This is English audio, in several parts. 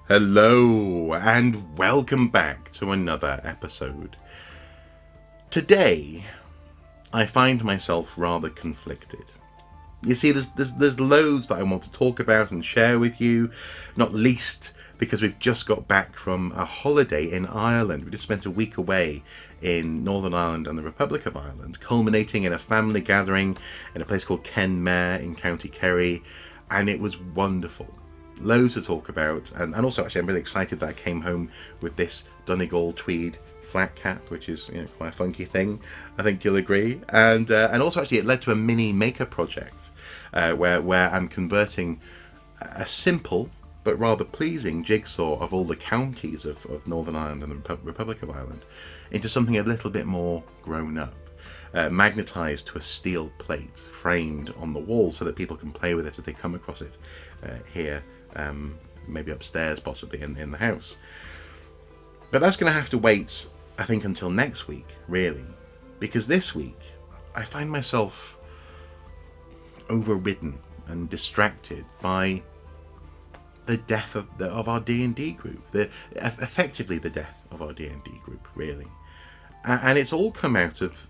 Hello and welcome back to another episode. Today, I find myself rather conflicted. You see, there's loads that I want to talk about and share with you, not least because we've just got back from a holiday in Ireland. We just spent a week away in Northern Ireland and the Republic of Ireland, culminating in a family gathering in a place called Kenmare in County Kerry, and it was wonderful. Loads to talk about, and also actually I'm really excited that I came home with this Donegal tweed flat cap, which is quite a funky thing. I think you'll agree. And also actually it led to a mini maker project where I'm converting a simple but rather pleasing jigsaw of all the counties of Northern Ireland and the Republic of Ireland into something a little bit more grown up. Magnetised to a steel plate framed on the wall so that people can play with it as they come across it here, maybe upstairs possibly in the house. But that's going to have to wait, I think, until next week, really, because this week I find myself overridden and distracted by the death of our D&D group, effectively the death of our D&D group, really. And it's all come out of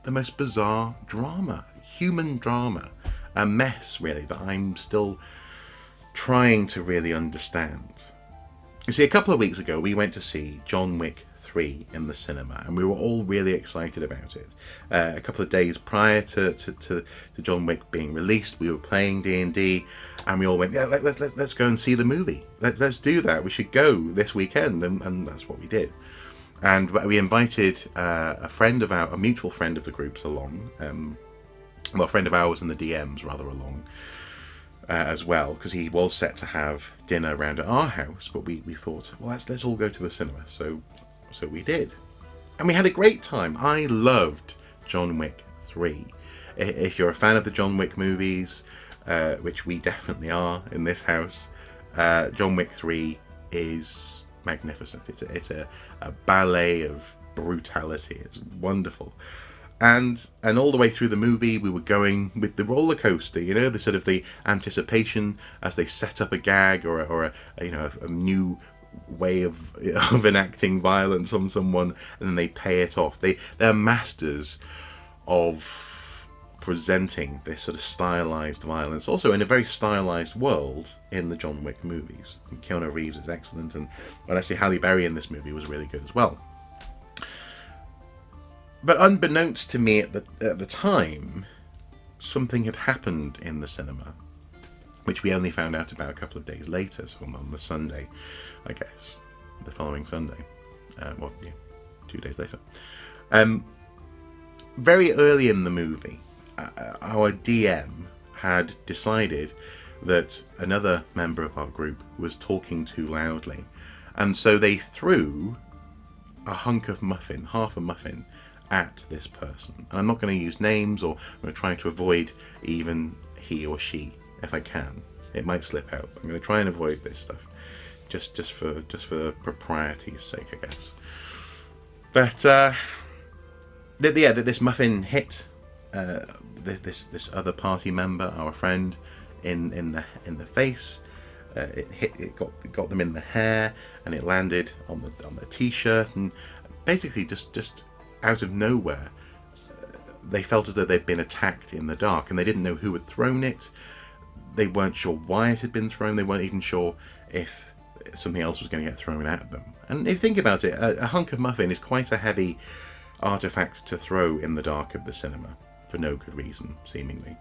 the most bizarre drama, human drama, a mess really that I'm still trying to really understand. You see, a couple of weeks ago we went to see John Wick 3 in the cinema, and we were all really excited about it. A couple of days prior to John Wick being released, we were playing D&D, and we all went, yeah, let's go and see the movie. Let's do that. We should go this weekend, and that's what we did. And we invited a mutual friend of the group's along, a friend of ours and the DM's rather along as well, because he was set to have dinner around at our house, but we thought, well, let's all go to the cinema. So we did, and we had a great time. I loved John Wick 3. If you're a fan of the John Wick movies, which we definitely are in this house, John Wick 3 is magnificent. It's a ballet of brutality. It's wonderful. And all the way through the movie, we were going with the roller coaster, the sort of the anticipation as they set up a gag or a new way of enacting violence on someone, and then they pay it off. They're masters of presenting this sort of stylized violence, also in a very stylized world in the John Wick movies. And Keanu Reeves is excellent, and actually Halle Berry in this movie was really good as well. But unbeknownst to me at the time, something had happened in the cinema, which we only found out about a couple of days later, so on the Sunday, I guess, the following Sunday. 2 days later. Very early in the movie, our DM had decided that another member of our group was talking too loudly, and so they threw a hunk of muffin, half a muffin, at this person. And I'm not going to use names, or I'm going to try to avoid even he or she if I can. It might slip out. I'm going to try and avoid this stuff, just for propriety's sake, I guess. But this muffin hit this other party member, our friend, in the face. It got them in the hair, and it landed on the t-shirt, and basically just out of nowhere, they felt as though they'd been attacked in the dark, and they didn't know who had thrown it. They weren't sure why it had been thrown. They weren't even sure if something else was going to get thrown at them. And if you think about it, a hunk of muffin is quite a heavy artifact to throw in the dark of the cinema for no good reason, seemingly.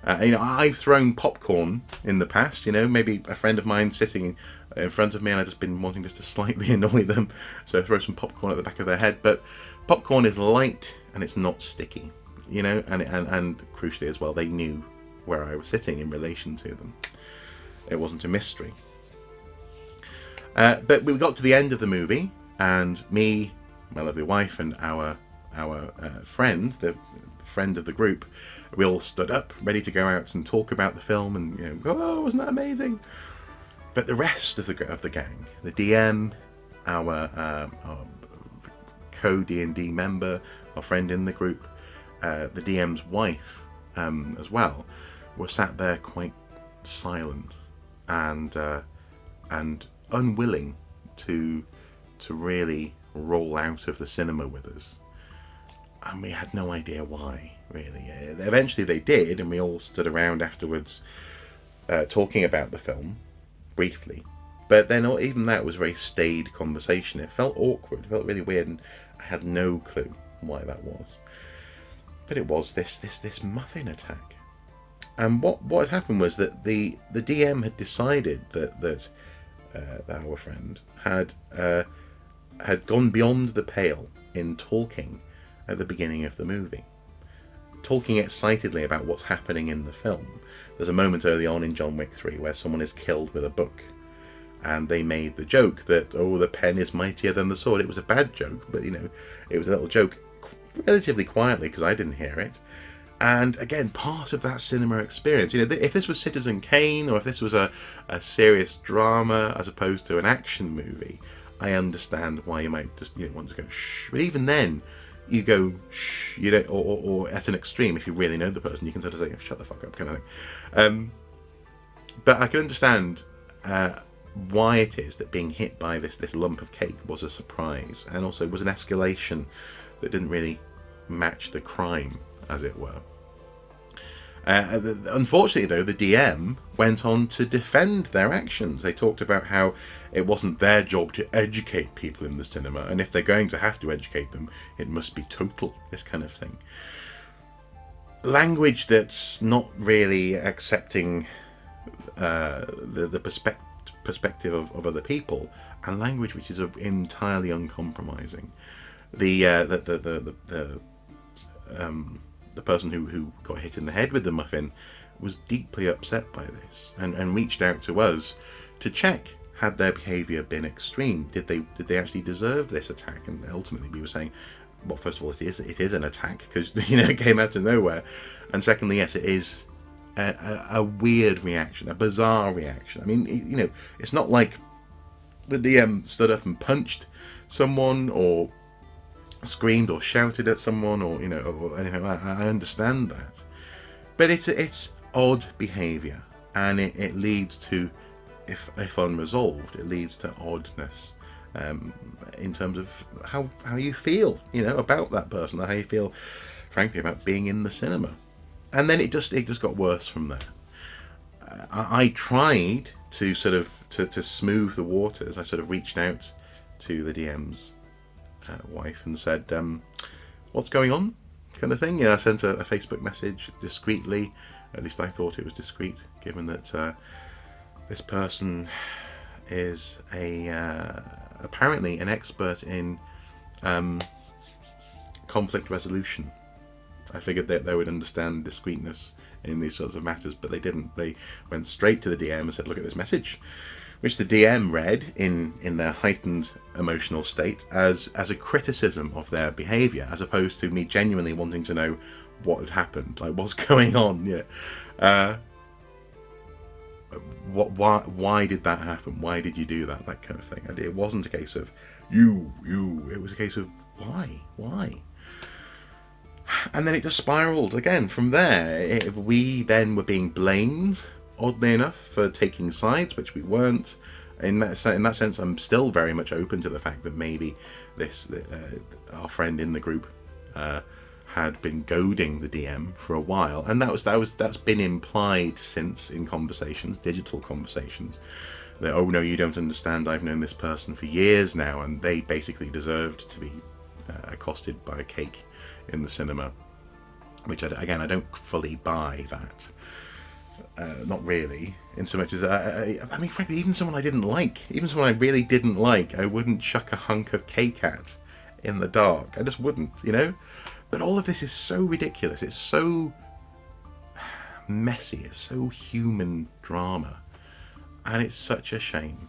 I've thrown popcorn in the past. Maybe a friend of mine sitting in front of me, and I've just been wanting just to slightly annoy them, so I throw some popcorn at the back of their head. But popcorn is light and it's not sticky, and crucially as well, they knew where I was sitting in relation to them. It wasn't a mystery. But we got to the end of the movie, and me, my lovely wife, and our friend, the friend of the group, we all stood up, ready to go out and talk about the film, and oh, wasn't that amazing? But the rest of the gang, the DM, our co-D&D member, our friend in the group, the DM's wife as well, were sat there quite silent and unwilling to really roll out of the cinema with us, and we had no idea why, really. Eventually they did, and we all stood around afterwards talking about the film briefly, but then even that was a very staid conversation. It felt awkward, it felt really weird, and I had no clue why that was. But it was this muffin attack. And what had happened was that the DM had decided that our friend had gone beyond the pale in talking at the beginning of the movie, talking excitedly about what's happening in the film. There's a moment early on in John Wick 3 where someone is killed with a book, and they made the joke that, oh, the pen is mightier than the sword. It was a bad joke, but it was a little joke, relatively quietly, because I didn't hear it. And again, part of that cinema experience, if this was Citizen Kane, or if this was a serious drama as opposed to an action movie, I understand why you might just want to go shh. But even then, you go shh, or at an extreme, if you really know the person, you can sort of say, shut the fuck up, kind of thing. But I can understand why it is that being hit by this lump of cake was a surprise, and also was an escalation that didn't really match the crime, as it were. Unfortunately, though, the DM went on to defend their actions. They talked about how it wasn't their job to educate people in the cinema, and if they're going to have to educate them, it must be total, this kind of thing. Language that's not really accepting the perspective of other people, and language which is entirely uncompromising. The person who got hit in the head with the muffin was deeply upset by this, and reached out to us to check, had their behaviour been extreme? Did they actually deserve this attack? And ultimately we were saying, well, first of all, it is an attack, because it came out of nowhere, and secondly, yes, it is a weird reaction, a bizarre reaction. I mean, it's not like the DM stood up and punched someone, or screamed or shouted at someone, or or anything like that. I understand that, but it's odd behaviour, and it leads to, if unresolved, it leads to oddness in terms of how you feel about that person, or how you feel, frankly, about being in the cinema. And then it just got worse from there. I tried to sort of to smooth the waters. I sort of reached out to the DM's wife and said, what's going on, kind of thing. I sent a Facebook message discreetly. At least I thought it was discreet, given that this person is apparently an expert in conflict resolution. I figured that they would understand discreetness in these sorts of matters, but they didn't. They went straight to the DM and said, look at this message, which the DM read in their heightened emotional state as a criticism of their behaviour, as opposed to me genuinely wanting to know what had happened, like what's going on. Why did that happen? Why did you do that? That kind of thing. And it wasn't a case of you. It was a case of why. And then it just spiralled again from there. We then were being blamed, oddly enough, for taking sides, which we weren't. In that sense, I'm still very much open to the fact that maybe our friend in the group had been goading the DM for a while, and that's been implied since in conversations, digital conversations, that, oh no, you don't understand, I've known this person for years now, and they basically deserved to be accosted by a cake in the cinema, which I don't fully buy that. Not really, in so much as I mean, frankly, even someone I didn't like, even someone I really didn't like, I wouldn't chuck a hunk of cake at in the dark. I just wouldn't, But all of this is so ridiculous. It's so messy. It's so human drama, and it's such a shame,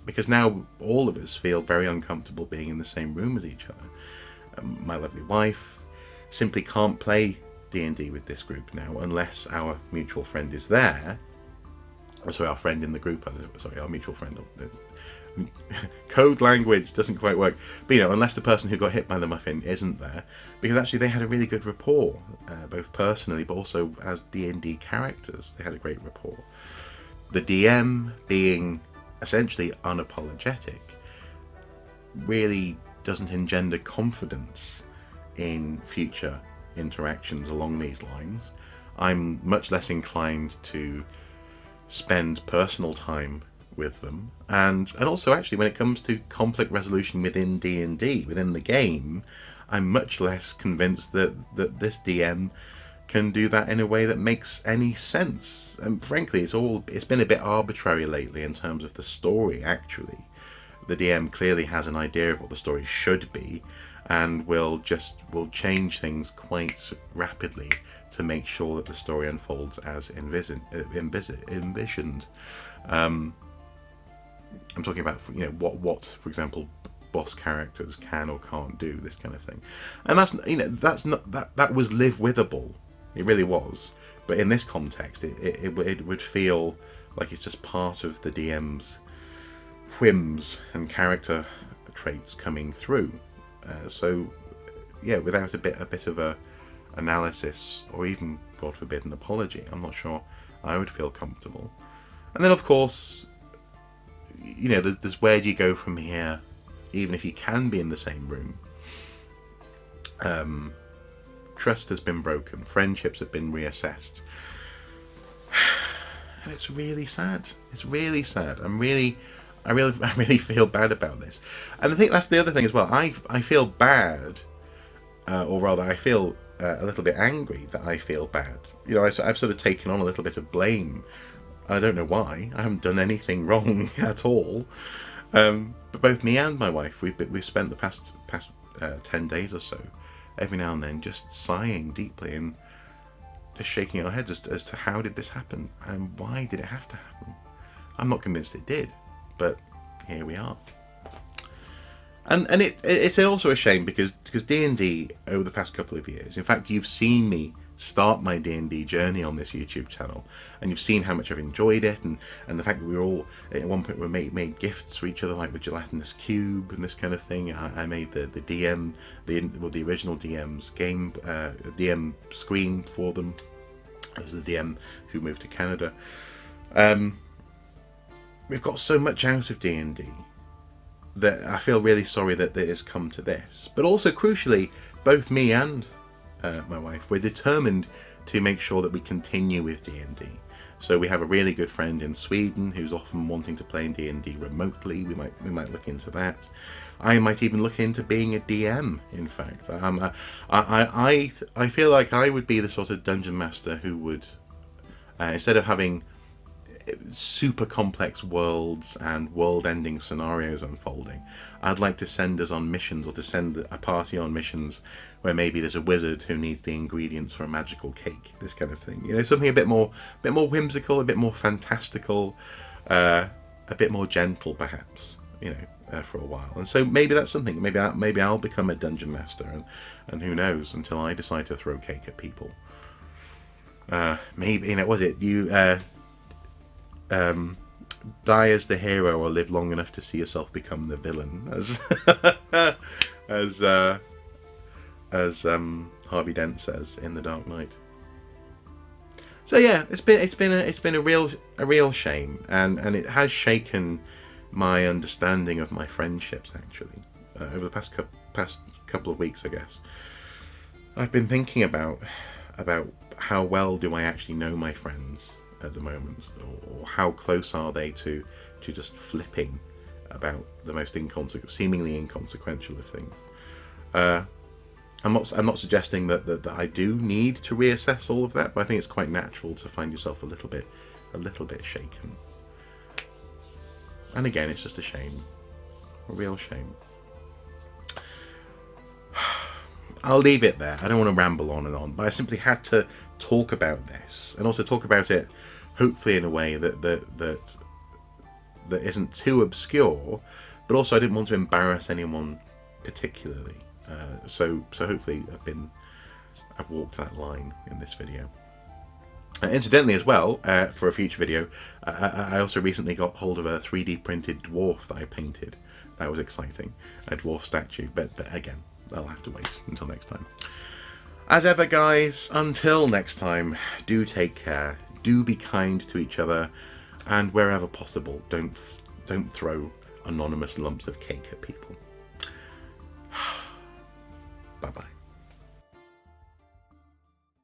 because now all of us feel very uncomfortable being in the same room as each other. My lovely wife simply can't play D&D with this group now unless our mutual friend is there. Or sorry, our friend in the group, our mutual friend. Code language doesn't quite work, but unless the person who got hit by the muffin isn't there, because actually they had a really good rapport, both personally but also as D&D characters. They had a great rapport. The DM being essentially unapologetic really doesn't engender confidence in future interactions along these lines. I'm much less inclined to spend personal time with them, and also actually when it comes to conflict resolution within D&D, within the game, I'm much less convinced that this DM can do that in a way that makes any sense. And frankly, it's been a bit arbitrary lately in terms of the story. Actually, the DM clearly has an idea of what the story should be, and will change things quite rapidly to make sure that the story unfolds as envisioned. I'm talking about, you know, what for example boss characters can or can't do, this kind of thing. And that's, you know, that was live withable. It really was. But in this context, it would feel like it's just part of the DM's whims and character traits coming through. So yeah, without a bit of a analysis, or even, God forbid, an apology, I'm not sure I would feel comfortable. And then of course, you know, there's where do you go from here, even if you can be in the same room. Trust has been broken, friendships have been reassessed, and it's really sad. It's really sad. I really feel bad about this. And I think that's the other thing as well. I feel bad, or rather I feel a little bit angry that I feel bad. You know, I've sort of taken on a little bit of blame. I don't know why. I haven't done anything wrong at all. But both me and my wife, we've spent the past 10 days or so, every now and then, just sighing deeply and just shaking our heads as to how did this happen and why did it have to happen. I'm not convinced it did, but here we are. And it's also a shame because D&D over the past couple of years, in fact, you've seen me start my D&D journey on this YouTube channel, and you've seen how much I've enjoyed it, and the fact that we were all at one point we made gifts for each other, like the gelatinous cube and this kind of thing. I made the DM, the original DM's game DM screen for them as the DM who moved to Canada. We've got so much out of D&D that I feel really sorry that it has come to this. But also, crucially, both me and my wife, we're determined to make sure that we continue with D&D. So we have a really good friend in Sweden who's often wanting to play in D&D remotely. We might look into that. I might even look into being a DM. In fact, I feel like I would be the sort of dungeon master who would, instead of having super complex worlds and world-ending scenarios unfolding, I'd like to send us on missions, or to send a party on missions where maybe there's a wizard who needs the ingredients for a magical cake, this kind of thing. You know, something a bit more whimsical, a bit more fantastical, a bit more gentle, perhaps. You know, for a while. And so maybe that's something. Maybe I'll become a dungeon master, and who knows, until I decide to throw cake at people. Maybe, you know, was it you? Die as the hero or live long enough to see yourself become the villain, as Harvey Dent says in The Dark Knight. So yeah, it's been a real shame, and it has shaken my understanding of my friendships actually over the past couple of weeks, I guess. I've been thinking about how well do I actually know my friends at the moment, or how close are they to just flipping about the most seemingly inconsequential of things. I'm not suggesting that I do need to reassess all of that, but I think it's quite natural to find yourself a little bit shaken. And again, it's just a shame, a real shame. I'll leave it there. I don't want to ramble on and on, but I simply had to talk about this, and also talk about it hopefully in a way that isn't too obscure, but also I didn't want to embarrass anyone particularly. So hopefully I've walked that line in this video. Incidentally as well, for a future video, I also recently got hold of a 3D printed dwarf that I painted. That was exciting, a dwarf statue, but again, I'll have to wait until next time. As ever guys, until next time, do take care, do be kind to each other, and wherever possible, don't Don't throw anonymous lumps of cake at people.